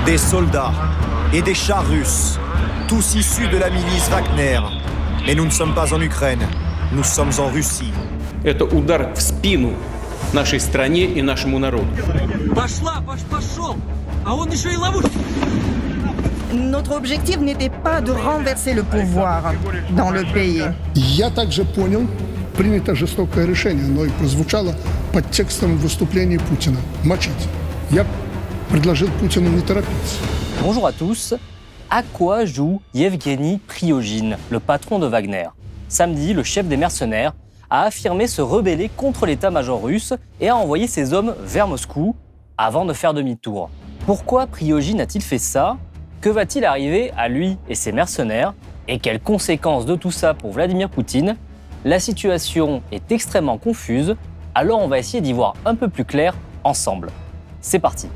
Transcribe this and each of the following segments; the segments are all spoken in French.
Des soldats et des chars russes, tous issus de la milice Wagner. Mais nous ne sommes pas en Ukraine, nous sommes en Russie. Это удар в спину нашей стране и нашему народу. Пошел! А он еще и ловушка! Notre objectif n'était pas de renverser le pouvoir dans le pays. Я также понял, принято жестокое решение, оно и прозвучало под текстом выступления Путина – мочить. Я предложил Путину не торопиться. Bonjour à tous. À quoi joue Yevgeny Prigojine, le patron de Wagner ? Samedi, le chef des mercenaires a affirmé se rebeller contre l'état-major russe et a envoyé ses hommes vers Moscou avant de faire demi-tour. Pourquoi Prigojine a-t-il fait ça ? Que va-t-il arriver à lui et ses mercenaires ? Et quelles conséquences de tout ça pour Vladimir Poutine ? La situation est extrêmement confuse, alors on va essayer d'y voir un peu plus clair ensemble. C'est parti.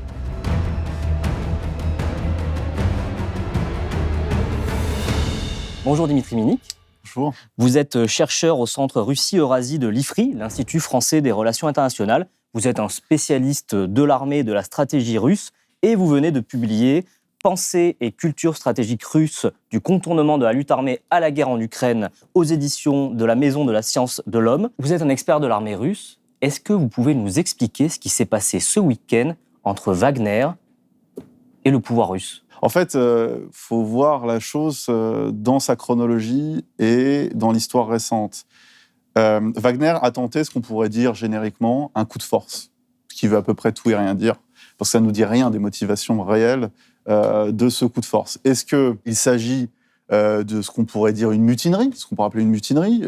Bonjour Dimitri Minik. Bonjour. Vous êtes chercheur au Centre Russie-Eurasie de l'IFRI, l'Institut français des relations internationales. Vous êtes un spécialiste de l'armée et de la stratégie russe et vous venez de publier Pensée et culture stratégique russe du contournement de la lutte armée à la guerre en Ukraine aux éditions de la Maison de la Science de l'Homme. Vous êtes un expert de l'armée russe. Est-ce que vous pouvez nous expliquer ce qui s'est passé ce week-end entre Wagner et le pouvoir russe ? En fait, faut voir la chose dans sa chronologie et dans l'histoire récente. Wagner a tenté ce qu'on pourrait dire génériquement un coup de force, ce qui veut à peu près tout et rien dire, parce que ça ne nous dit rien des motivations réelles de ce coup de force. Est-ce qu'il s'agit de ce qu'on pourrait dire une mutinerie, ce qu'on pourrait appeler une mutinerie,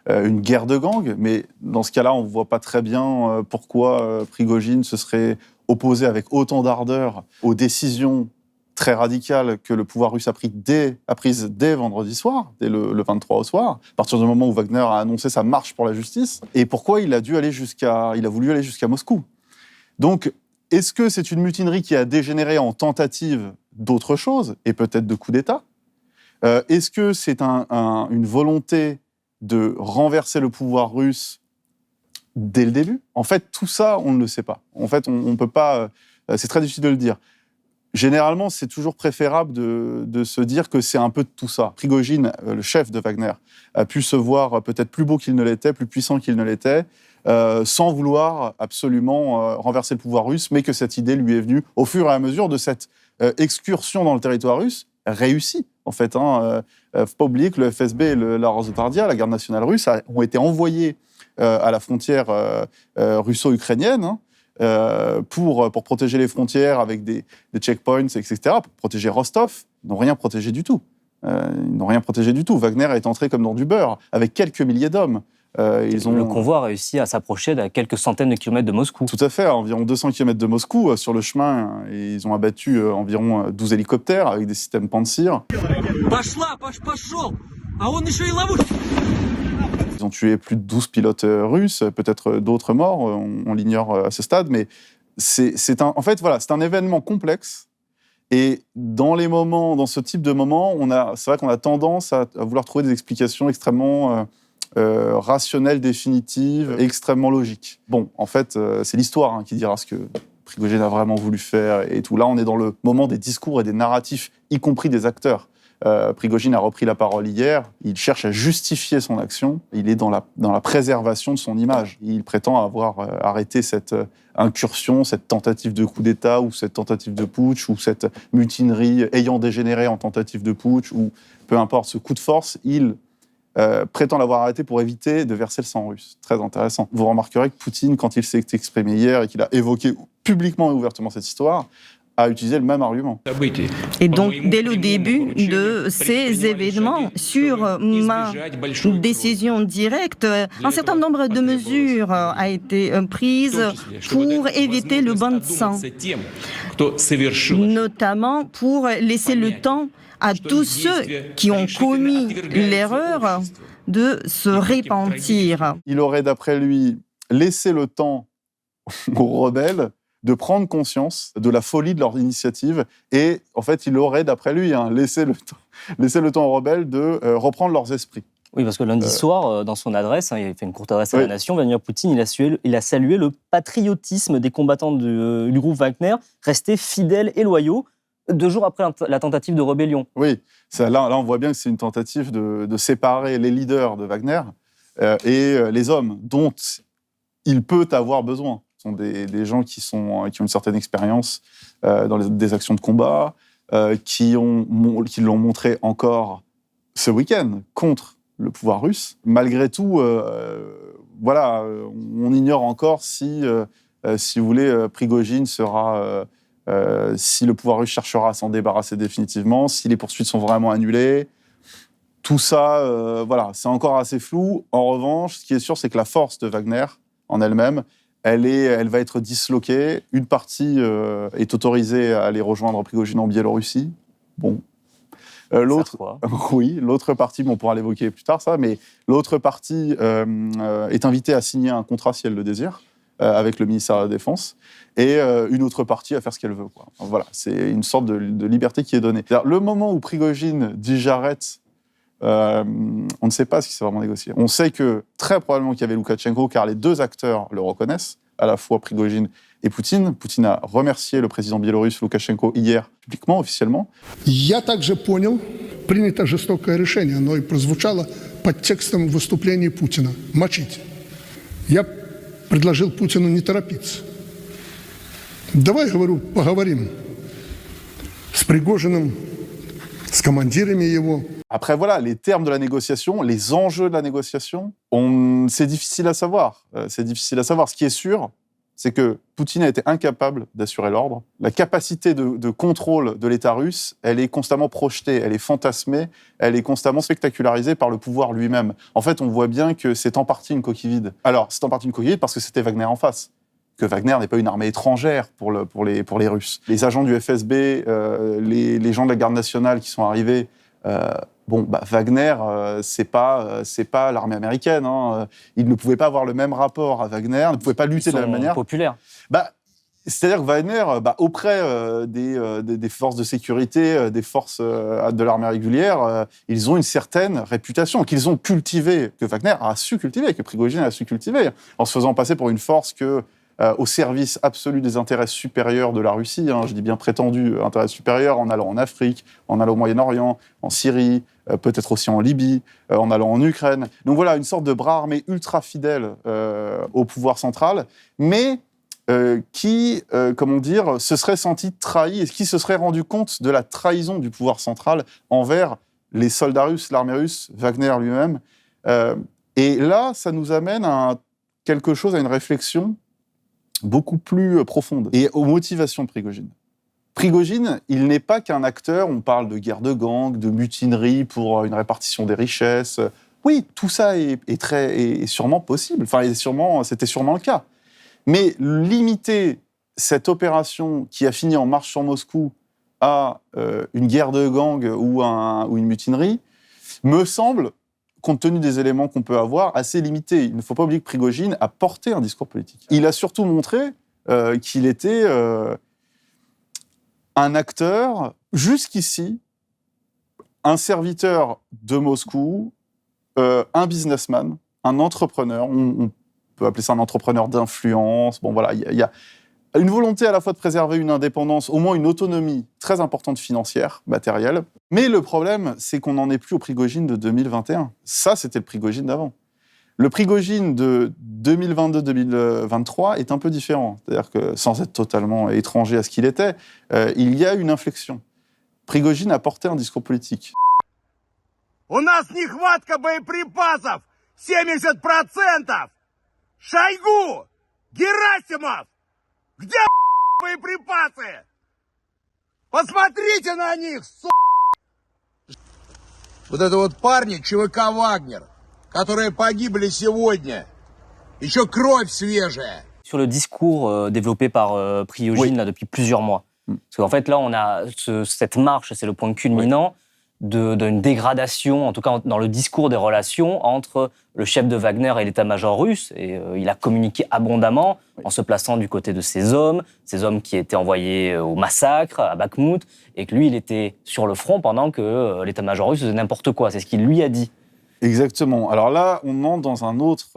une guerre de gang ? Mais dans ce cas-là, on ne voit pas très bien pourquoi Prigojine se serait opposé avec autant d'ardeur aux décisions très radicales que le pouvoir russe a prises dès vendredi soir, dès le 23 au soir, à partir du moment où Wagner a annoncé sa marche pour la justice, et pourquoi il a voulu aller jusqu'à Moscou. Donc, est-ce que c'est une mutinerie qui a dégénéré en tentative d'autre chose, et peut-être de coup d'État ? Est-ce que c'est une volonté de renverser le pouvoir russe dès le début ? En fait, tout ça, on ne le sait pas. En fait, on peut pas... c'est très difficile de le dire. Généralement, c'est toujours préférable de se dire que c'est un peu de tout ça. Prigojine, le chef de Wagner, a pu se voir peut-être plus beau qu'il ne l'était, plus puissant qu'il ne l'était, sans vouloir absolument renverser le pouvoir russe, mais que cette idée lui est venue au fur et à mesure de cette excursion dans le territoire russe réussie. En fait, faut pas oublier que le FSB et la Rosgvardia, la garde nationale russe, ont été envoyés à la frontière russo-ukrainienne, pour protéger les frontières avec des checkpoints, etc., pour protéger Rostov. Ils n'ont rien protégé du tout. Wagner est entré comme dans du beurre, avec quelques milliers d'hommes. Le convoi a réussi à s'approcher à quelques centaines de kilomètres de Moscou. Tout à fait, à environ 200 kilomètres de Moscou. Sur le chemin, ils ont abattu environ 12 hélicoptères avec des systèmes Pantsir. Пошел! А он еще и ловушка! Ils ont tué plus de 12 pilotes russes, peut-être d'autres morts, on l'ignore à ce stade, mais c'est un événement complexe. Et dans ce type de moments, c'est vrai qu'on a tendance à vouloir trouver des explications extrêmement rationnelles, définitives, et extrêmement logiques. Bon, en fait, c'est l'histoire qui dira ce que Prigojine a vraiment voulu faire et tout. Là, on est dans le moment des discours et des narratifs, y compris des acteurs. Prigojine a repris la parole hier, il cherche à justifier son action, il est dans la préservation de son image. Il prétend avoir arrêté cette incursion, cette tentative de coup d'État, ou cette tentative de putsch, ou cette mutinerie ayant dégénéré en tentative de putsch, ou peu importe, ce coup de force, il prétend l'avoir arrêté pour éviter de verser le sang russe. Très intéressant. Vous remarquerez que Poutine, quand il s'est exprimé hier et qu'il a évoqué publiquement et ouvertement cette histoire, a utilisé le même argument. Et donc, dès le début de ces événements, sur ma décision directe, un certain nombre de mesures a été prises pour éviter le bain de sang, notamment pour laisser le temps à tous ceux qui ont commis l'erreur de se repentir. Il aurait, d'après lui, laissé le temps aux rebelles de prendre conscience de la folie de leur initiative. Et en fait, il aurait, d'après lui, laissé le temps aux rebelles de reprendre leurs esprits. Oui, parce que lundi soir, dans son adresse, il a fait une courte adresse à la nation, Vladimir Poutine, il a salué le patriotisme des combattants du groupe Wagner, restés fidèles et loyaux. 2 jours après la tentative de rébellion. Oui, là, on voit bien que c'est une tentative de séparer les leaders de Wagner et les hommes dont il peut avoir besoin. Ce sont des gens qui ont une certaine expérience dans des actions de combat, qui l'ont montré encore ce week-end contre le pouvoir russe. Malgré tout, voilà, on ignore encore si vous voulez, Prigojine sera... si le pouvoir russe cherchera à s'en débarrasser définitivement, si les poursuites sont vraiment annulées. Tout ça, voilà, c'est encore assez flou. En revanche, ce qui est sûr, c'est que la force de Wagner, en elle-même, elle va être disloquée. Une partie est autorisée à aller rejoindre Prigojine en Biélorussie. Bon. L'autre partie, on pourra l'évoquer plus tard, ça, mais l'autre partie est invitée à signer un contrat si elle le désire, avec le ministère de la Défense, et une autre partie à faire ce qu'elle veut, quoi. Voilà, c'est une sorte de liberté qui est donnée. C'est-à-dire, le moment où Prigojine dit « j'arrête », on ne sait pas ce qui s'est vraiment négocié. On sait que très probablement qu'il y avait Loukachenko, car les deux acteurs le reconnaissent, à la fois Prigojine et Poutine. Poutine a remercié le président biélorusse Loukachenko hier, publiquement, officiellement. Я также понял, принято жестокое решение, оно и прозвучало под текстом выступления Путина – мочить. Я предложил Путину не торопиться. Давай, говорю, поговорим с Пригожиным, с командирами его. Après, voilà, les termes de la négociation, les enjeux de la négociation, c'est difficile à savoir. C'est difficile à savoir. Ce qui est sûr, c'est que Poutine a été incapable d'assurer l'ordre. La capacité de contrôle de l'État russe, elle est constamment projetée, elle est fantasmée, elle est constamment spectacularisée par le pouvoir lui-même. En fait, on voit bien que c'est en partie une coquille vide. Alors, c'est en partie une coquille vide parce que c'était Wagner en face. Que Wagner n'est pas une armée étrangère pour les Russes. Les agents du FSB, les gens de la garde nationale qui sont arrivés... Wagner, c'est pas l'armée américaine. Hein. Il ne pouvait pas avoir le même rapport à Wagner, ne pouvait pas lutter de la même manière. Populaires. C'est-à-dire que Wagner, auprès des forces de sécurité, des forces de l'armée régulière, ils ont une certaine réputation qu'ils ont cultivée, que Wagner a su cultiver, que Prigojine a su cultiver, en se faisant passer pour une force au service absolu des intérêts supérieurs de la Russie, hein, je dis bien prétendus intérêts supérieurs, en allant en Afrique, en allant au Moyen-Orient, en Syrie, peut-être aussi en Libye, en allant en Ukraine. Donc voilà, une sorte de bras armé ultra fidèle au pouvoir central, mais qui, se serait senti trahi et qui se serait rendu compte de la trahison du pouvoir central envers les soldats russes, l'armée russe, Wagner lui-même. Et là, ça nous amène à une réflexion beaucoup plus profonde et aux motivations de Prigojine. Prigojine, il n'est pas qu'un acteur, on parle de guerre de gang, de mutinerie pour une répartition des richesses. Oui, tout ça est sûrement possible, c'était sûrement le cas. Mais limiter cette opération qui a fini en marche sur Moscou à une guerre de gang ou une mutinerie, me semble, compte tenu des éléments qu'on peut avoir, assez limité. Il ne faut pas oublier que Prigojine a porté un discours politique. Il a surtout montré qu'il était un acteur, jusqu'ici, un serviteur de Moscou, un businessman, un entrepreneur. On peut appeler ça un entrepreneur d'influence. Bon, voilà, il y a une volonté à la fois de préserver une indépendance, au moins une autonomie très importante financière, matérielle. Mais le problème, c'est qu'on n'en est plus au Prigojine de 2021. Ça, c'était le Prigojine d'avant. Le Prigojine de 2022-2023 est un peu différent. C'est-à-dire que, sans être totalement étranger à ce qu'il était, il y a une inflexion. Prigojine a porté un discours politique. У нас нехватка боеприпасов 70%! Шойгу! Герасимов! Где боеприпасы? Посмотрите на них, Вот это вот парни ЧВК «Вагнер», которые погибли сегодня. Еще кровь свежая. Sur le discours développé par Prigojine là, depuis plusieurs mois. Parce qu'en fait, là, on a cette marche, c'est le point culminant d'une dégradation, en tout cas dans le discours des relations entre le chef de Wagner et l'état-major russe. Et il a communiqué abondamment en se plaçant du côté de ces hommes qui étaient envoyés au massacre, à Bakhmout, et que lui, il était sur le front pendant que l'état-major russe faisait n'importe quoi. C'est ce qu'il lui a dit. Exactement. Alors là, on entre dans un autre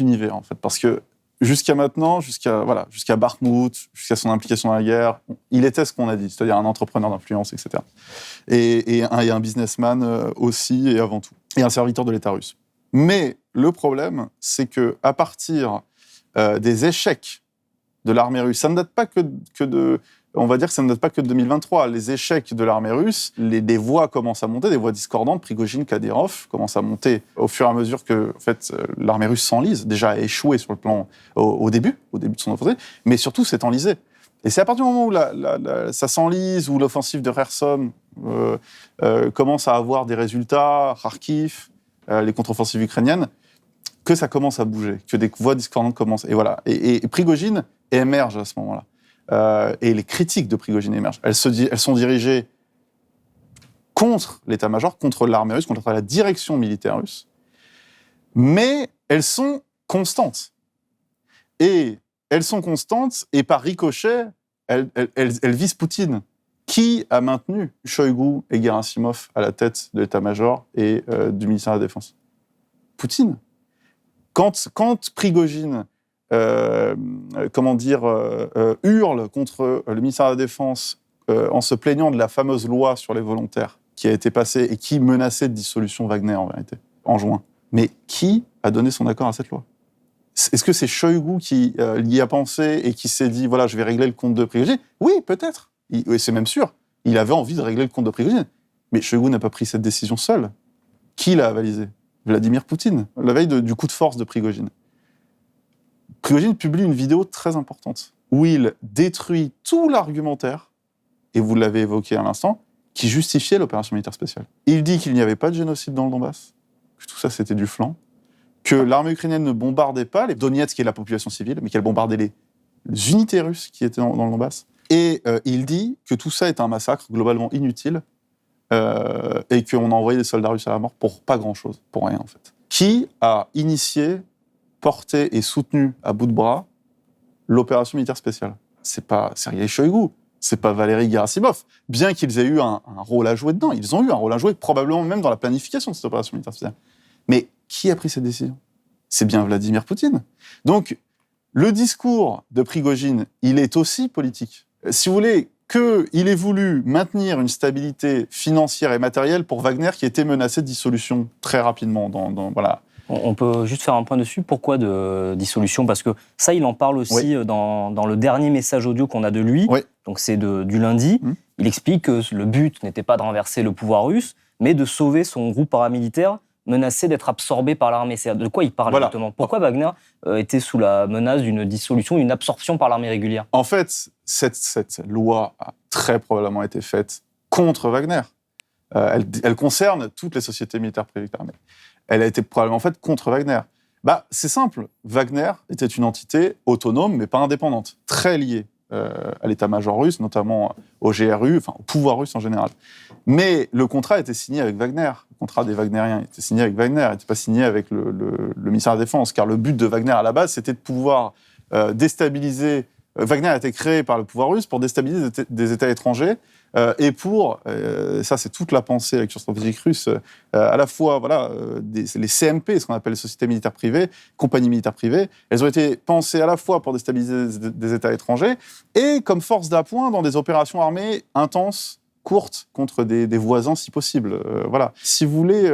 univers, en fait, parce que Jusqu'à maintenant, jusqu'à Bakhmout, jusqu'à son implication dans la guerre, il était ce qu'on a dit, c'est-à-dire un entrepreneur d'influence, etc. Et un businessman aussi et avant tout, et un serviteur de l'État russe. Mais le problème, c'est que à partir des échecs de l'armée russe, ça ne date pas on va dire que ça ne date pas que de 2023. Les échecs de l'armée russe, des voix commencent à monter, des voix discordantes. Prigojine, Kadyrov commencent à monter au fur et à mesure que l'armée russe s'enlise. Déjà a échoué sur le plan au début de son offensive, mais surtout s'est enlisée. Et c'est à partir du moment où ça s'enlise, où l'offensive de Kherson commence à avoir des résultats, Kharkiv, les contre-offensives ukrainiennes, que ça commence à bouger, que des voix discordantes commencent. Et voilà. Et Prigojine émerge à ce moment-là. Et les critiques de Prigojine émergent. Elles sont dirigées contre l'état-major, contre l'armée russe, contre la direction militaire russe, mais elles sont constantes. Et elles sont constantes, et par ricochet, elles visent Poutine, qui a maintenu Shoigu et Gerasimov à la tête de l'état-major et du ministère de la Défense. Poutine. Quand Prigojine hurle contre le ministère de la Défense en se plaignant de la fameuse loi sur les volontaires qui a été passée et qui menaçait de dissolution Wagner, en vérité, en juin. Mais qui a donné son accord à cette loi ? Est-ce que c'est Shoigu qui y a pensé et qui s'est dit « voilà, je vais régler le compte de Prigojine » ? Oui, peut-être. C'est même sûr. Il avait envie de régler le compte de Prigojine. Mais Shoigu n'a pas pris cette décision seul. Qui l'a avalisé ? Vladimir Poutine, la veille du coup de force de Prigojine. Prigojine publie une vidéo très importante où il détruit tout l'argumentaire, et vous l'avez évoqué à l'instant, qui justifiait l'opération militaire spéciale. Il dit qu'il n'y avait pas de génocide dans le Donbass, que tout ça c'était du flanc, que l'armée ukrainienne ne bombardait pas les Donetsk et la population civile, mais qu'elle bombardait les unités russes qui étaient dans le Donbass. Et il dit que tout ça est un massacre globalement inutile et qu'on a envoyé des soldats russes à la mort pour pas grand-chose, pour rien en fait. Qui a initié, porté et soutenu à bout de bras l'opération militaire spéciale ? C'est pas Sergei Shoigu, c'est pas Valéry Gerasimov, bien qu'ils aient eu un rôle à jouer dedans. Ils ont eu un rôle à jouer, probablement même dans la planification de cette opération militaire spéciale. Mais qui a pris cette décision ? C'est bien Vladimir Poutine. Donc, le discours de Prigojine, il est aussi politique. Si vous voulez, qu'il ait voulu maintenir une stabilité financière et matérielle pour Wagner qui était menacé de dissolution très rapidement. Voilà. On peut juste faire un point dessus. Pourquoi de dissolution ? Parce que ça, il en parle aussi dans le dernier message audio qu'on a de lui. Oui. Donc c'est du lundi. Il explique que le but n'était pas de renverser le pouvoir russe, mais de sauver son groupe paramilitaire menacé d'être absorbé par l'armée. C'est de quoi il parle exactement ? Pourquoi Wagner était sous la menace d'une dissolution, d'une absorption par l'armée régulière ? En fait, cette loi a très probablement été faite contre Wagner. Elle concerne toutes les sociétés militaires privées de l'armée. Elle a été probablement faite contre Wagner. C'est simple. Wagner était une entité autonome, mais pas indépendante, très liée à l'état-major russe, notamment au GRU, enfin au pouvoir russe en général. Mais le contrat était signé avec Wagner. Le contrat des Wagnériens était signé avec Wagner, il n'était pas signé avec le ministère de la Défense, car le but de Wagner à la base, c'était de pouvoir déstabiliser. Wagner a été créé par le pouvoir russe pour déstabiliser des États étrangers et pour, ça c'est toute la pensée avec stratégique russe, à la fois les CMP, ce qu'on appelle les sociétés militaires privées, compagnies militaires privées, elles ont été pensées à la fois pour déstabiliser des États étrangers et comme force d'appoint dans des opérations armées intenses, courtes, contre des voisins si possible. Voilà. Si vous voulez,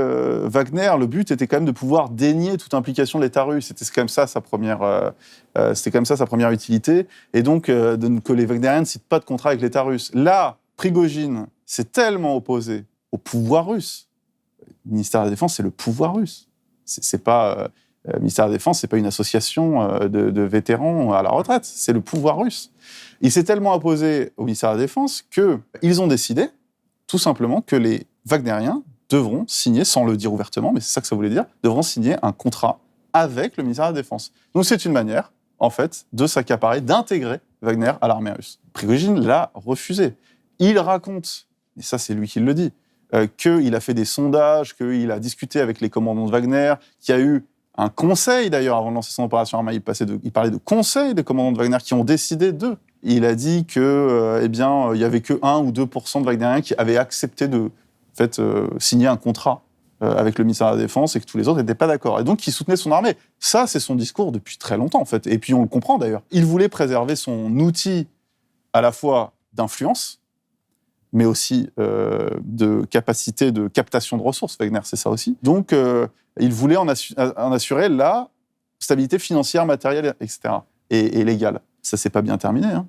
Wagner, le but était quand même de pouvoir dénier toute implication de l'État russe. C'était quand même ça sa première utilité. Et donc, que les Wagnériens ne citent pas de contrat avec l'État russe. Là, Prigojine s'est tellement opposé au pouvoir russe. Le ministère de la Défense, c'est le pouvoir russe. C'est pas... le ministère de la Défense, c'est pas une association de vétérans à la retraite. C'est le pouvoir russe. Il s'est tellement opposé au ministère de la Défense qu'ils ont décidé, tout simplement, que les Wagnériens devront signer, sans le dire ouvertement, mais c'est ça que ça voulait dire, devront signer un contrat avec le ministère de la Défense. Donc c'est une manière, en fait, de s'accaparer, d'intégrer Wagner à l'armée russe. Prigojine l'a refusé. Il raconte, et ça c'est lui qui le dit, qu'il a fait des sondages, qu'il a discuté avec les commandants de Wagner, qu'il y a eu un conseil d'ailleurs avant de lancer son opération armée. Il parlait de conseil des commandants de Wagner qui ont décidé d'eux. Il a dit que, il y avait que 1 ou 2% de Wagnériens qui avaient accepté de signer un contrat avec le ministère de la Défense et que tous les autres n'étaient pas d'accord. Et donc, il soutenait son armée. Ça, c'est son discours depuis très longtemps, en fait. Et puis, on le comprend, d'ailleurs. Il voulait préserver son outil à la fois d'influence, mais aussi de capacité de captation de ressources. Wagner, c'est ça aussi. Donc, il voulait en assurer la stabilité financière, matérielle, etc. et légale. Ça ne s'est pas bien terminé. Hein.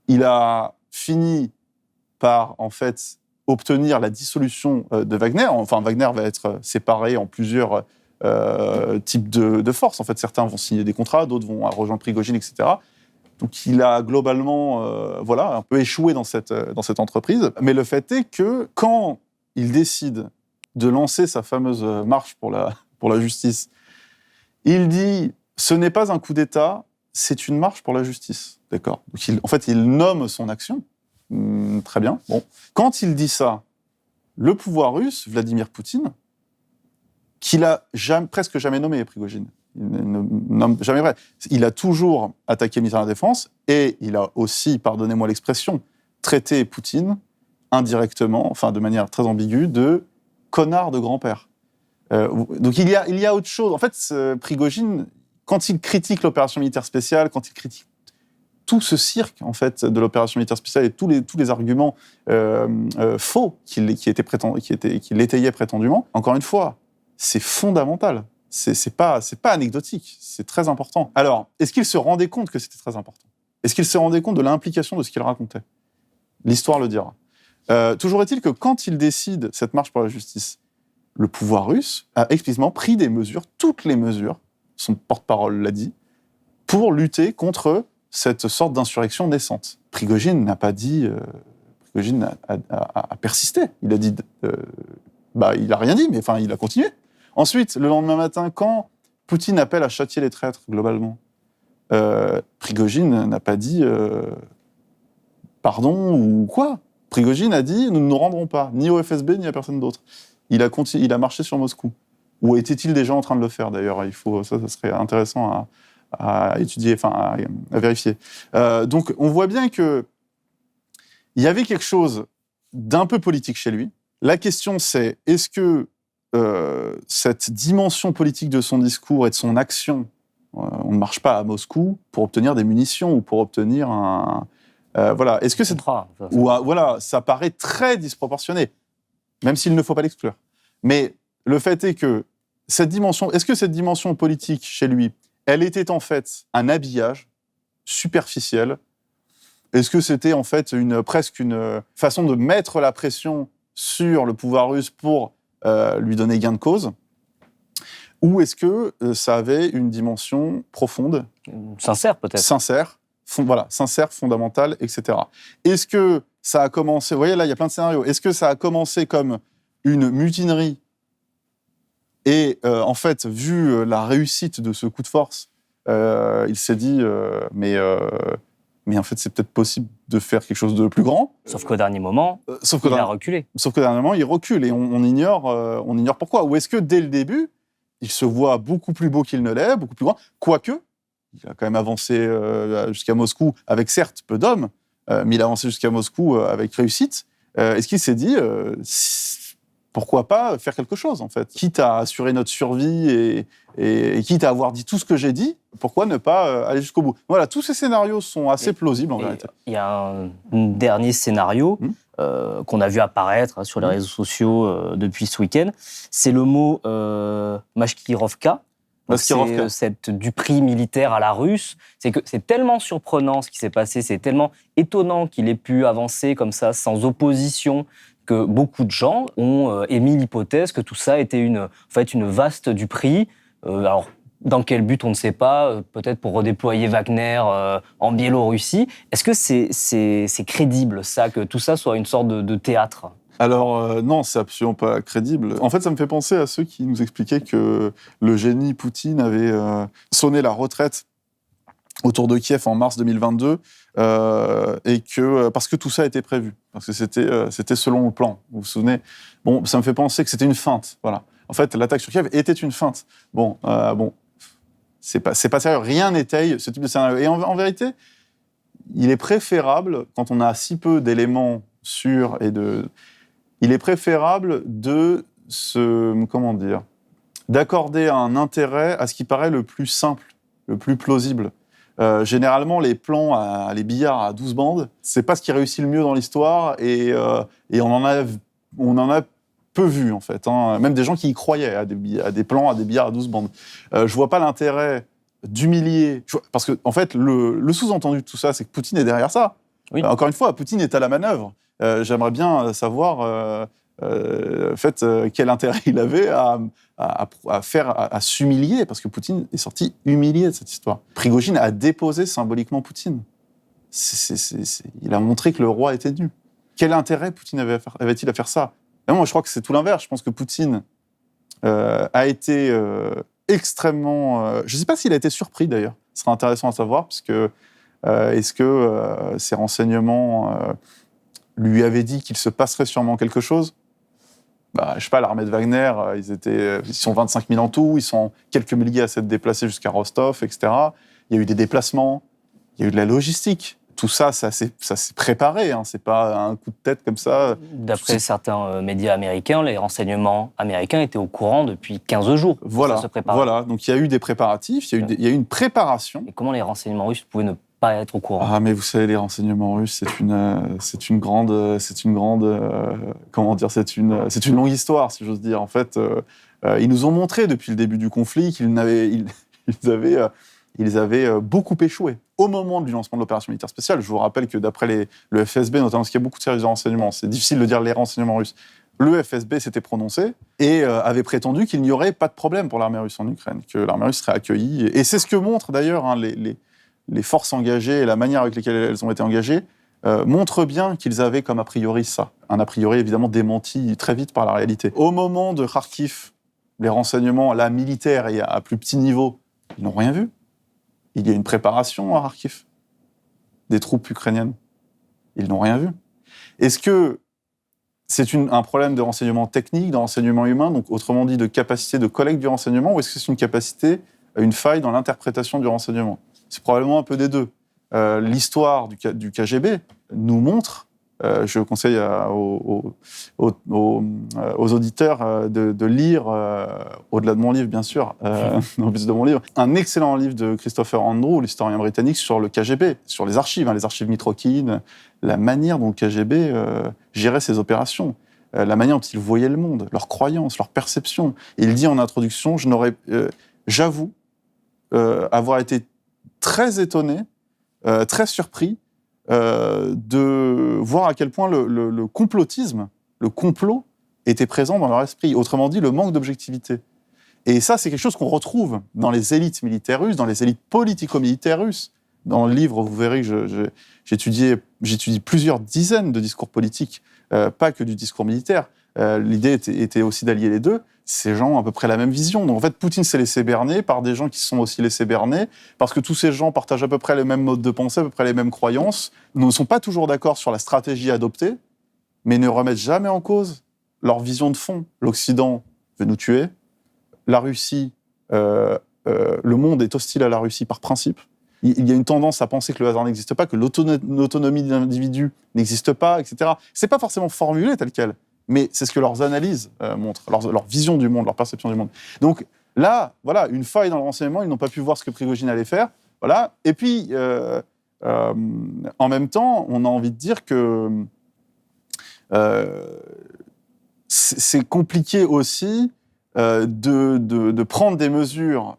Il a fini par, en fait, obtenir la dissolution de Wagner. Enfin, Wagner va être séparé en plusieurs types de forces. En fait, certains vont signer des contrats, d'autres vont rejoindre Prigojine, etc. Donc, il a globalement un peu échoué dans cette entreprise. Mais le fait est que quand il décide de lancer sa fameuse marche pour la justice, il dit « ce n'est pas un coup d'État, c'est une marche pour la justice ». D'accord ? Donc, il nomme son action. Très bien. Bon. Quand il dit ça, le pouvoir russe, Vladimir Poutine, qu'il a presque jamais nommé Prigojine, il ne nomme jamais vrai. Il a toujours attaqué le ministère de la Défense et il a aussi, pardonnez-moi l'expression, traité Poutine indirectement, enfin de manière très ambiguë, de connard de grand-père. Donc il y a autre chose. En fait, Prigojine, quand il critique l'opération militaire spéciale, quand il critique tout ce cirque en fait de l'opération militaire spéciale et tous les arguments faux qu'il étayait prétendument, encore une fois, c'est fondamental. C'est pas anecdotique, c'est très important. Alors, est-ce qu'il se rendait compte que c'était très important ? Est-ce qu'il se rendait compte de l'implication de ce qu'il racontait ? L'histoire le dira. Toujours est-il que quand il décide cette marche pour la justice, le pouvoir russe a explicitement pris des mesures, toutes les mesures, son porte-parole l'a dit, pour lutter contre cette sorte d'insurrection naissante. Prigojine n'a pas dit... Prigojine a persisté. Il a dit... il a rien dit, mais enfin, il a continué. Ensuite, le lendemain matin, quand Poutine appelle à châtier les traîtres, globalement, Prigojine n'a pas dit pardon ou quoi. Prigojine a dit « nous ne nous rendrons pas, ni au FSB, ni à personne d'autre ». Il a marché sur Moscou. Où était-il déjà en train de le faire, d'ailleurs ? Ça serait intéressant à étudier, à vérifier. Donc, on voit bien qu'il y avait quelque chose d'un peu politique chez lui. La question, c'est, est-ce que cette dimension politique de son discours et de son action, on ne marche pas à Moscou pour obtenir des munitions ou pour obtenir un... Est-ce que c'est... ça paraît très disproportionné, même s'il ne faut pas l'exclure. Mais le fait est que est-ce que cette dimension politique chez lui, elle était en fait un habillage superficiel ? Est-ce que c'était en fait presque une façon de mettre la pression sur le pouvoir russe pour lui donner gain de cause ? Ou est-ce que ça avait une dimension profonde ? Sincère peut-être. Sincère, fondamentale, etc. Est-ce que ça a commencé... Vous voyez, là, il y a plein de scénarios. Est-ce que ça a commencé comme une mutinerie ? Et en fait, vu la réussite de ce coup de force, il s'est dit mais en fait, c'est peut-être possible de faire quelque chose de plus grand. Sauf qu'au dernier moment, il a reculé. Sauf qu'au dernier moment, il recule et on ignore pourquoi. Ou est-ce que dès le début, il se voit beaucoup plus beau qu'il ne l'est, beaucoup plus grand, quoique il a quand même avancé jusqu'à Moscou avec certes peu d'hommes, mais il a avancé jusqu'à Moscou avec réussite. Est-ce qu'il s'est dit pourquoi pas faire quelque chose, en fait ? Quitte à assurer notre survie et quitte à avoir dit tout ce que j'ai dit, pourquoi ne pas aller jusqu'au bout ? Voilà, tous ces scénarios sont assez plausibles, en vérité. Il y a un dernier scénario qu'on a vu apparaître sur les réseaux sociaux depuis ce week-end. C'est le mot Mashkirovka. C'est du prix militaire à la russe. C'est que c'est tellement surprenant ce qui s'est passé, c'est tellement étonnant qu'il ait pu avancer comme ça, sans opposition, que beaucoup de gens ont émis l'hypothèse que tout ça était une vaste du prix. Alors, dans quel but, on ne sait pas, peut-être pour redéployer Wagner en Biélorussie. Est-ce que c'est crédible, ça, que tout ça soit une sorte de théâtre ? Alors, non, c'est absolument pas crédible. En fait, ça me fait penser à ceux qui nous expliquaient que le génie Poutine avait sonné la retraite autour de Kiev en mars 2022, et que parce que tout ça était prévu, parce que c'était selon le plan. Vous vous souvenez ? Bon, ça me fait penser que c'était une feinte. Voilà. En fait, l'attaque sur Kiev était une feinte. Bon, c'est pas sérieux. Rien n'étaye ce type de scénario. Et en vérité, il est préférable, quand on a si peu d'éléments sûrs il est préférable de comment dire, d'accorder un intérêt à ce qui paraît le plus simple, le plus plausible. Généralement, les plans, les billards à 12 bandes, c'est pas ce qui réussit le mieux dans l'histoire, et on en a peu vu, en fait. Hein. Même des gens qui y croyaient à des plans, à des billards à 12 bandes. Je vois pas l'intérêt d'humilier... Parce que, en fait, le sous-entendu de tout ça, c'est que Poutine est derrière ça. Oui. Encore une fois, Poutine est à la manœuvre. J'aimerais bien savoir... quel intérêt il avait à s'humilier, parce que Poutine est sorti humilié de cette histoire. Prigojine a déposé symboliquement Poutine. Il a montré que le roi était nu. Quel intérêt Poutine avait-il à faire ça? Et moi, je crois que c'est tout l'inverse. Je pense que Poutine a été extrêmement... je ne sais pas s'il a été surpris, d'ailleurs. Ce serait intéressant à savoir, parce que est-ce que ses renseignements lui avaient dit qu'il se passerait sûrement quelque chose? Je sais pas, l'armée de Wagner, ils sont 25 000 en tout, ils sont quelques milliers à s'être déplacés jusqu'à Rostov, etc. Il y a eu des déplacements, il y a eu de la logistique. Tout ça, ça s'est préparé, hein. C'est pas un coup de tête comme ça. D'après certains médias américains, les renseignements américains étaient au courant depuis 15 jours. Voilà, ça se préparait. Voilà. Donc il y a eu des préparatifs, il y a eu une préparation. Et comment les renseignements russes pouvaient ne pas être au courant? Ah, mais vous savez, les renseignements russes, c'est une grande, comment dire, c'est une longue histoire, si j'ose dire. En fait, ils nous ont montré depuis le début du conflit qu'ils avaient beaucoup échoué. Au moment du lancement de l'opération militaire spéciale, je vous rappelle que d'après le FSB, notamment parce qu'il y a beaucoup de services de renseignement, c'est difficile de dire les renseignements russes, le FSB s'était prononcé et avait prétendu qu'il n'y aurait pas de problème pour l'armée russe en Ukraine, que l'armée russe serait accueillie. Et c'est ce que montrent d'ailleurs les forces engagées et la manière avec laquelle elles ont été engagées, montrent bien qu'ils avaient comme a priori ça. Un a priori évidemment démenti très vite par la réalité. Au moment de Kharkiv, les renseignements, là, militaires et à plus petit niveau, ils n'ont rien vu. Il y a une préparation à Kharkiv des troupes ukrainiennes. Ils n'ont rien vu. Est-ce que c'est un problème de renseignement technique, de renseignement humain, donc autrement dit de capacité de collecte du renseignement, ou est-ce que c'est une capacité, une faille dans l'interprétation du renseignement? C'est probablement un peu des deux. L'histoire du KGB nous montre, je conseille aux auditeurs de lire, au-delà de mon livre bien sûr, en plus de mon livre, un excellent livre de Christopher Andrew, l'historien britannique, sur le KGB, sur les archives Mitrokhin, la manière dont le KGB gérait ses opérations, la manière dont il voyait le monde, leurs croyances, leurs perceptions. Et il dit en introduction, j'avoue avoir été très étonné, très surpris de voir à quel point le complotisme, le complot, était présent dans leur esprit. Autrement dit, le manque d'objectivité. Et ça, c'est quelque chose qu'on retrouve dans les élites militaires russes, dans les élites politico-militaires russes. Dans le livre, vous verrez que j'étudie plusieurs dizaines de discours politiques, pas que du discours militaire. L'idée était aussi d'allier les deux. Ces gens ont à peu près la même vision. Donc en fait, Poutine s'est laissé berner par des gens qui se sont aussi laissés berner, parce que tous ces gens partagent à peu près les mêmes modes de pensée, à peu près les mêmes croyances, ne sont pas toujours d'accord sur la stratégie adoptée, mais ne remettent jamais en cause leur vision de fond. L'Occident veut nous tuer, la Russie, le monde est hostile à la Russie par principe. Il y a une tendance à penser que le hasard n'existe pas, que l'autonomie de l'individu n'existe pas, etc. C'est pas forcément formulé tel quel, mais c'est ce que leurs analyses montrent, leur vision du monde, leur perception du monde. Donc là, voilà, une faille dans le renseignement, ils n'ont pas pu voir ce que Prigojine allait faire. Voilà. Et puis, en même temps, on a envie de dire que c'est compliqué aussi de prendre des mesures,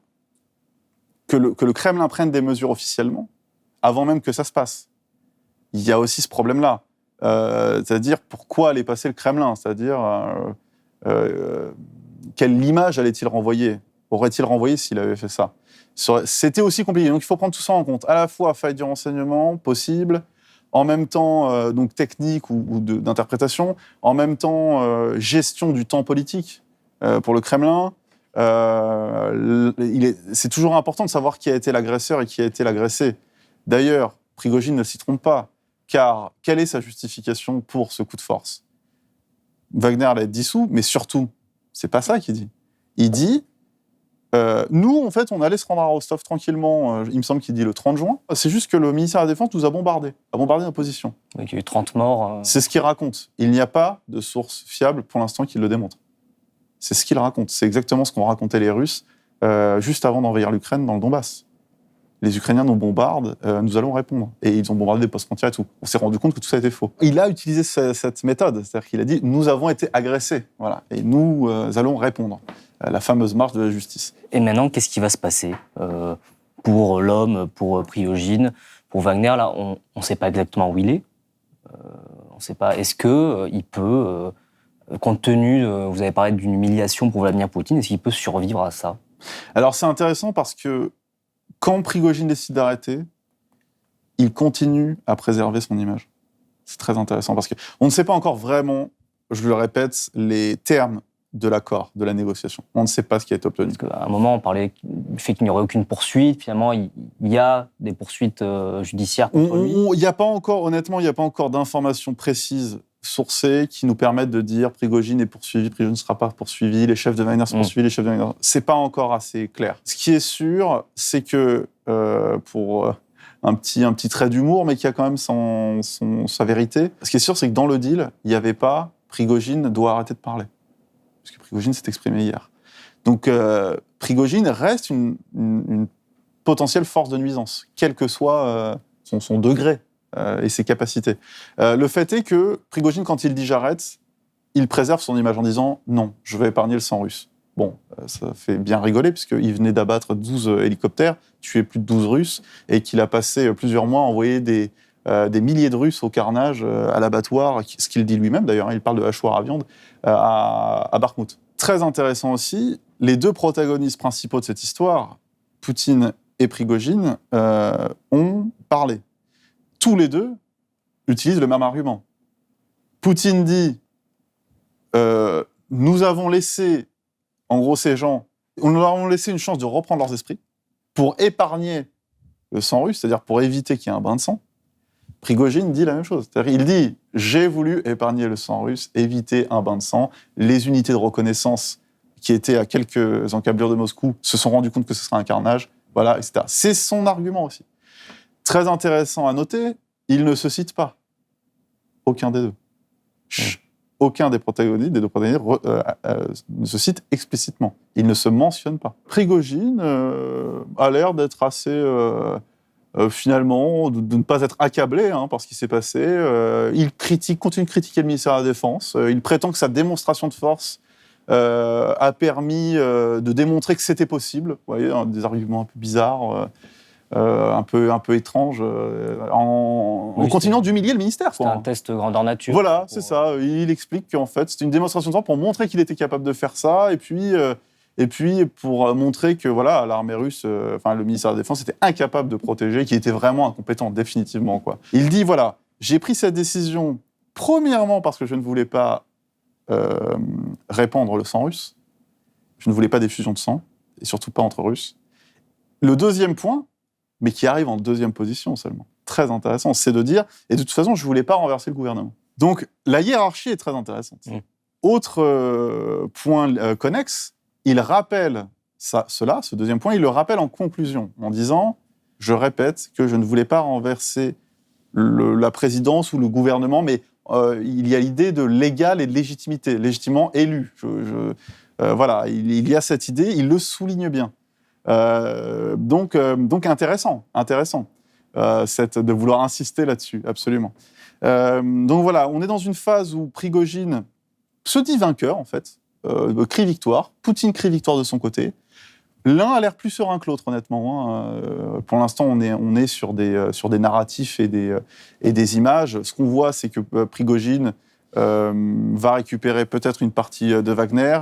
que le Kremlin prenne des mesures officiellement, avant même que ça se passe. Il y a aussi ce problème-là. C'est-à-dire, pourquoi aller passer le Kremlin? C'est-à-dire, quelle image allait-il renvoyer? Aurait-il renvoyé s'il avait fait ça? C'était aussi compliqué. Donc, il faut prendre tout ça en compte. À la fois, faille du renseignement, possible, en même temps, donc technique ou d'interprétation, en même temps, gestion du temps politique pour le Kremlin. C'est toujours important de savoir qui a été l'agresseur et qui a été l'agressé. D'ailleurs, Prigojine ne s'y trompe pas, car quelle est sa justification pour ce coup de force? Wagner l'a dissous, mais surtout, c'est pas ça qu'il dit. Il dit, nous, en fait, on allait se rendre à Rostov tranquillement, il me semble qu'il dit le 30 juin, c'est juste que le ministère de la Défense nous a bombardé nos positions. Donc il y a eu 30 morts. C'est ce qu'il raconte. Il n'y a pas de source fiable, pour l'instant, qui le démontre. C'est ce qu'il raconte. C'est exactement ce qu'ont raconté les Russes juste avant d'envahir l'Ukraine dans le Donbass. Les Ukrainiens nous bombardent, nous allons répondre. Et ils ont bombardé des postes frontières et tout. On s'est rendu compte que tout ça était faux. Il a utilisé cette méthode, c'est-à-dire qu'il a dit « nous avons été agressés, voilà, et nous allons répondre ». La fameuse marche de la justice. Et maintenant, qu'est-ce qui va se passer pour l'homme, pour Prigojine, pour Wagner? Là, on ne sait pas exactement où il est. On ne sait pas. Est-ce qu'il peut, compte tenu, vous avez parlé d'une humiliation pour Vladimir Poutine, est-ce qu'il peut survivre à ça? Alors c'est intéressant parce que quand Prigojine décide d'arrêter, il continue à préserver son image. C'est très intéressant parce qu'on ne sait pas encore vraiment, je le répète, les termes de l'accord, de la négociation. On ne sait pas ce qui a été obtenu. Parce qu'à un moment, on parlait du fait qu'il n'y aurait aucune poursuite. Finalement, il y a des poursuites judiciaires contre lui. Il n'y a pas encore, honnêtement, il n'y a pas encore d'informations précises sourcées qui nous permettent de dire Prigojine est poursuivi, Prigojine ne sera pas poursuivi, les chefs de Wagner sont poursuivis, les chefs de Wagner... C'est pas encore assez clair. Ce qui est sûr, c'est que, pour un petit trait d'humour, mais qui a quand même sa vérité, ce qui est sûr, c'est que dans le deal, il n'y avait pas Prigojine doit arrêter de parler. Parce que Prigojine s'est exprimé hier. Donc, Prigojine reste une potentielle force de nuisance, quel que soit son degré et ses capacités. Le fait est que Prigojine, quand il dit « j'arrête », il préserve son image en disant « non, je vais épargner le sang russe ». Bon, ça fait bien rigoler, puisqu'il venait d'abattre 12 hélicoptères, tuer plus de 12 Russes, et qu'il a passé plusieurs mois à envoyer des milliers de Russes au carnage, à l'abattoir, ce qu'il dit lui-même d'ailleurs, il parle de hachoir à viande, à Bakhmout. Très intéressant aussi, les deux protagonistes principaux de cette histoire, Poutine et Prigojine, ont parlé. Tous les deux utilisent le même argument. Poutine dit nous avons laissé, en gros ces gens, on leur avons laissé une chance de reprendre leurs esprits pour épargner le sang russe, c'est-à-dire pour éviter qu'il y ait un bain de sang. Prigojine dit la même chose. C'est-à-dire, il dit « j'ai voulu épargner le sang russe, éviter un bain de sang. Les unités de reconnaissance qui étaient à quelques encablures de Moscou se sont rendues compte que ce serait un carnage. » Voilà, etc. C'est son argument aussi. Très intéressant à noter, il ne se cite pas. Aucun des deux. Aucun des protagonistes, des deux protagonistes, ne se cite explicitement. Il ne se mentionne pas. Prigojine a l'air d'être assez... finalement, de ne pas être accablé par ce qui s'est passé. Il continue de critiquer le ministère de la Défense. Il prétend que sa démonstration de force a permis de démontrer que c'était possible. Vous voyez, des arguments un peu bizarres, un peu étranges, en continuant d'humilier le ministère. C'est un test grandeur nature. Voilà, c'est ça. Il explique qu'en fait, c'était une démonstration de force pour montrer qu'il était capable de faire ça, et puis pour montrer que voilà, l'armée russe, le ministère de la Défense était incapable de protéger, qu'il était vraiment incompétent, définitivement, quoi. Il dit, voilà, j'ai pris cette décision, premièrement parce que je ne voulais pas répandre le sang russe, je ne voulais pas d'effusion de sang, et surtout pas entre Russes. Le deuxième point, mais qui arrive en deuxième position seulement, très intéressant, c'est de dire, et de toute façon, je ne voulais pas renverser le gouvernement. Donc, la hiérarchie est très intéressante. Autre point connexe, il rappelle ce deuxième point, il le rappelle en conclusion, en disant « Je répète que je ne voulais pas renverser la présidence ou le gouvernement, mais il y a l'idée de légal et de légitimité, légitimement élu. Voilà, il y a cette idée, il le souligne bien. Donc intéressant, de vouloir insister là-dessus, absolument. Donc voilà, on est dans une phase où Prigojine se dit vainqueur, en fait, crie victoire, Poutine crie victoire de son côté. L'un a l'air plus serein que l'autre, honnêtement. Pour l'instant, on est sur des narratifs et des images. Ce qu'on voit, c'est que Prigojine va récupérer peut-être une partie de Wagner.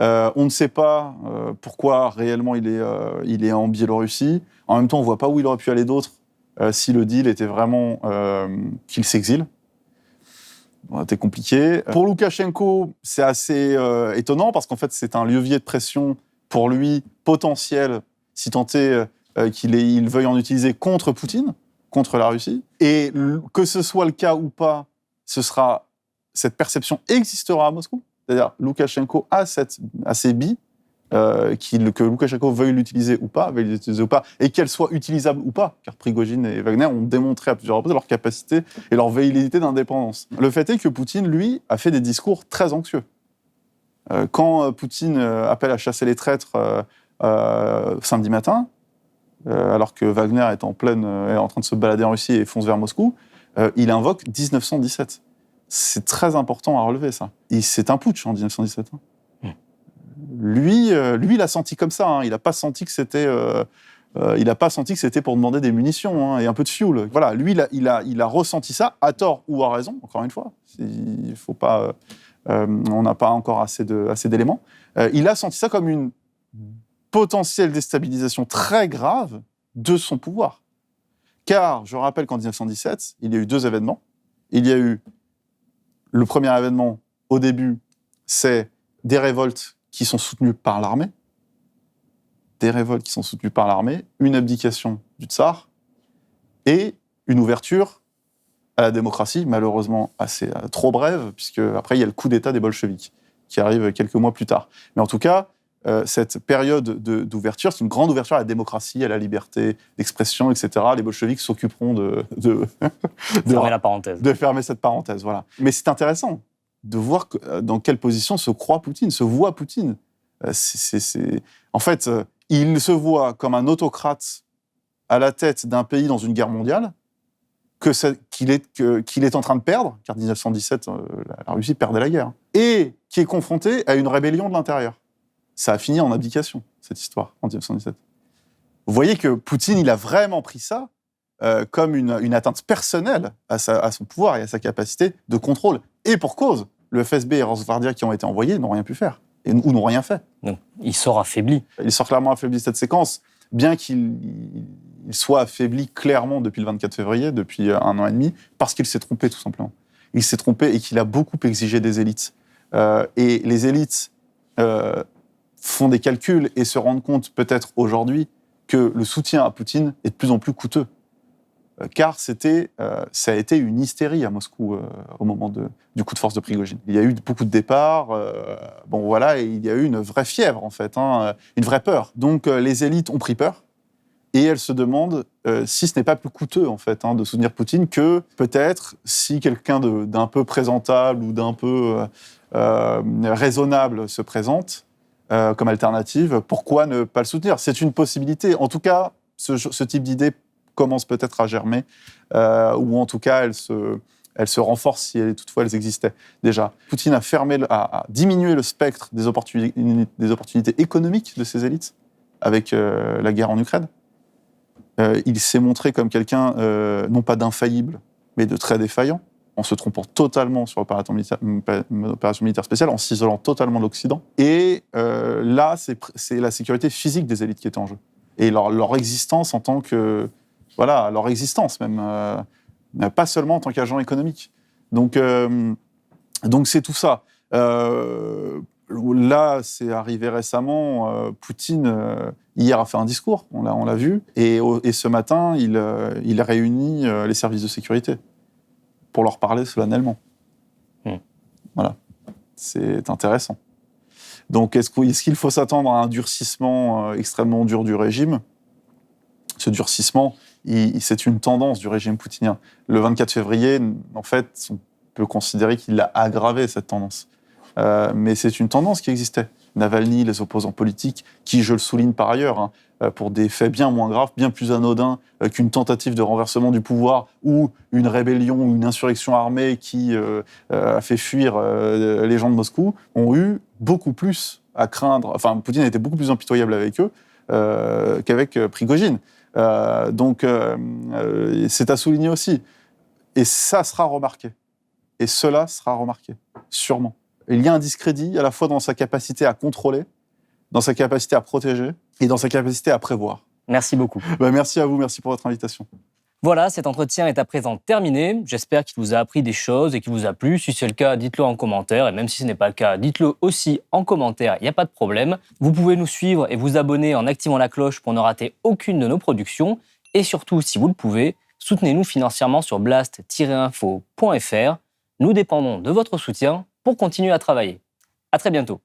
On ne sait pas pourquoi réellement il est en Biélorussie. En même temps, on ne voit pas où il aurait pu aller d'autre si le deal était vraiment qu'il s'exile. C'était compliqué. Pour Loukachenko, c'est assez étonnant parce qu'en fait, c'est un levier de pression pour lui potentiel, si tant est qu'il veuille en utiliser contre Poutine, contre la Russie. Et que ce soit le cas ou pas, cette perception existera à Moscou. C'est-à-dire, Loukachenko a ces billes, que Loukachenko veuille l'utiliser ou pas, et qu'elles soient utilisables ou pas, car Prigojine et Wagner ont démontré à plusieurs reprises leur capacité et leur velléité d'indépendance. Le fait est que Poutine, lui, a fait des discours très anxieux. Quand Poutine appelle à chasser les traîtres samedi matin, alors que Wagner est en train de se balader en Russie et fonce vers Moscou, il invoque 1917. C'est très important à relever, ça. Et c'est un putsch en 1917. Lui, il a senti comme ça. Il n'a pas senti que c'était... il n'a pas senti que c'était pour demander des munitions et un peu de fuel. Voilà, lui, il a ressenti ça, à tort ou à raison, encore une fois. Il faut pas... on n'a pas encore assez d'éléments. Il a senti ça comme une potentielle déstabilisation très grave de son pouvoir. Car, je rappelle qu'en 1917, il y a eu 2 événements. Il y a eu le premier événement, au début, c'est des révoltes qui sont soutenues par l'armée. Une abdication du tsar et une ouverture à la démocratie, malheureusement trop brève, puisque après il y a le coup d'État des bolcheviks, qui arrive quelques mois plus tard. Mais en tout cas, cette période d'ouverture, c'est une grande ouverture à la démocratie, à la liberté d'expression, etc. Les bolcheviks s'occuperont de fermer cette parenthèse. Voilà. Mais c'est intéressant de voir dans quelle position se voit Poutine. En fait, il se voit comme un autocrate à la tête d'un pays dans une guerre mondiale qu'il est en train de perdre, car 1917, la Russie perdait la guerre, et qui est confronté à une rébellion de l'intérieur. Ça a fini en abdication, cette histoire, en 1917. Vous voyez que Poutine, il a vraiment pris ça comme une atteinte personnelle à son pouvoir et à sa capacité de contrôle. Et pour cause, le FSB et Rosgvardia qui ont été envoyés n'ont rien pu faire, ou n'ont rien fait. Donc, il sort affaibli. Il sort clairement affaibli de cette séquence, bien qu'il soit affaibli clairement depuis le 24 février, depuis 1 an et demi, parce qu'il s'est trompé, tout simplement. Il s'est trompé et qu'il a beaucoup exigé des élites. Et les élites font des calculs et se rendent compte, peut-être aujourd'hui, que le soutien à Poutine est de plus en plus coûteux. Car ça a été une hystérie à Moscou au moment du coup de force de Prigojine. Il y a eu beaucoup de départs, et il y a eu une vraie fièvre, en fait, une vraie peur. Donc les élites ont pris peur, et elles se demandent si ce n'est pas plus coûteux, en fait, de soutenir Poutine que, peut-être, si quelqu'un d'un peu présentable ou d'un peu raisonnable se présente comme alternative, pourquoi ne pas le soutenir ? C'est une possibilité. En tout cas, ce type d'idée commence peut-être à germer, ou en tout cas, elle se renforce si toutefois elles existaient déjà. Poutine a diminué le spectre des opportunités économiques de ses élites avec la guerre en Ukraine. Il s'est montré comme quelqu'un, non pas d'infaillible, mais de très défaillant, en se trompant totalement sur une opération militaire spéciale, en s'isolant totalement de l'Occident. Et là, c'est la sécurité physique des élites qui est en jeu. Et leur existence en tant que... Voilà, leur existence même, pas seulement en tant qu'agent économique. Donc c'est tout ça. Là, c'est arrivé récemment, Poutine, hier, a fait un discours, on l'a vu, et ce matin, il réunit les services de sécurité pour leur parler solennellement. Voilà, c'est intéressant. Donc, est-ce qu'il faut s'attendre à un durcissement extrêmement dur du régime ? Ce durcissement, c'est une tendance du régime poutinien. Le 24 février, en fait, on peut considérer qu'il a aggravé cette tendance. Mais c'est une tendance qui existait. Navalny, les opposants politiques, qui, je le souligne par ailleurs, pour des faits bien moins graves, bien plus anodins qu'une tentative de renversement du pouvoir ou une rébellion ou une insurrection armée qui a fait fuir les gens de Moscou, ont eu beaucoup plus à craindre. Enfin, Poutine a été beaucoup plus impitoyable avec eux qu'avec Prigojine. Donc, c'est à souligner aussi. Et ça sera remarqué. Et cela sera remarqué, sûrement. Il y a un discrédit à la fois dans sa capacité à contrôler, dans sa capacité à protéger et dans sa capacité à prévoir. Merci beaucoup. Merci à vous, merci pour votre invitation. Voilà, cet entretien est à présent terminé. J'espère qu'il vous a appris des choses et qu'il vous a plu. Si c'est le cas, dites-le en commentaire. Et même si ce n'est pas le cas, dites-le aussi en commentaire. Il n'y a pas de problème. Vous pouvez nous suivre et vous abonner en activant la cloche pour ne rater aucune de nos productions. Et surtout, si vous le pouvez, soutenez-nous financièrement sur blast-info.fr. Nous dépendons de votre soutien pour continuer à travailler. À très bientôt.